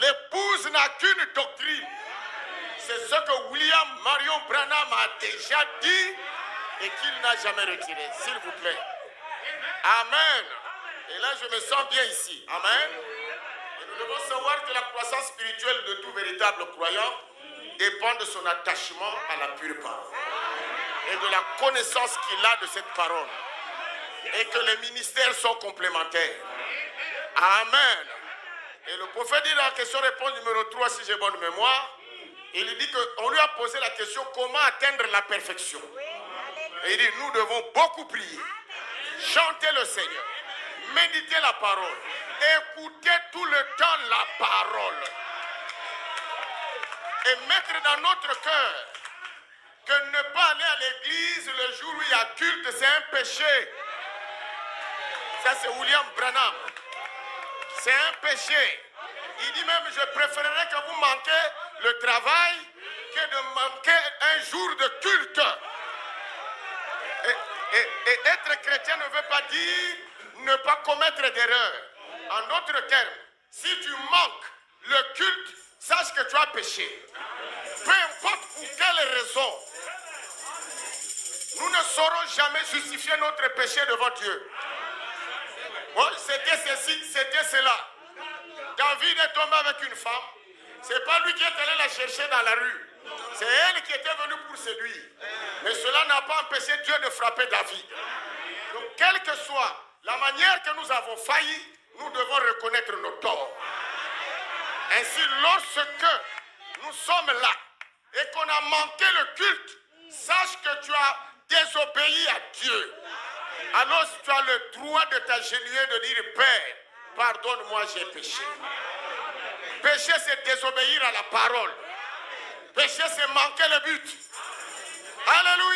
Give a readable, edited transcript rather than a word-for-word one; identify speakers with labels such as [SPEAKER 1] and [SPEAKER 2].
[SPEAKER 1] L'épouse n'a qu'une doctrine. C'est ce que William Marion Branham a déjà dit et qu'il n'a jamais retiré. S'il vous plaît. Amen. Et là, je me sens bien ici. Amen. Et nous devons savoir que la croissance spirituelle de tout véritable croyant dépend de son attachement à la pure parole et de la connaissance qu'il a de cette parole. Et que les ministères sont complémentaires. Amen. Et le prophète dit dans la question-réponse numéro 3, si j'ai bonne mémoire, il dit qu'on lui a posé la question comment atteindre la perfection. Et il dit nous devons beaucoup prier, chanter le Seigneur, méditer la parole, écouter tout le temps la parole et mettre dans notre cœur que ne pas aller à l'église le jour où il y a culte, c'est un péché. Ça, c'est William Branham. C'est un péché. Il dit même, je préférerais que vous manquiez le travail que de manquer un jour de culte. Et être chrétien ne veut pas dire ne pas commettre d'erreur. En d'autres termes, si tu manques le culte, sache que tu as péché. Peu importe pour quelle raison, nous ne saurons jamais justifier notre péché devant Dieu. Bon, c'était ceci, c'était cela. David est tombé avec une femme. C'est pas lui qui est allé la chercher dans la rue. C'est elle qui était venue pour séduire. Mais cela n'a pas empêché Dieu de frapper David. Donc, quelle que soit la manière que nous avons failli, nous devons reconnaître nos torts. Ainsi, lorsque nous sommes là et qu'on a manqué le culte, sache que tu as désobéi à Dieu. Alors tu as le droit de t'agenouiller, de dire Père, pardonne-moi, j'ai péché. Péché, c'est désobéir à la parole. Péché, c'est manquer le but. Alléluia.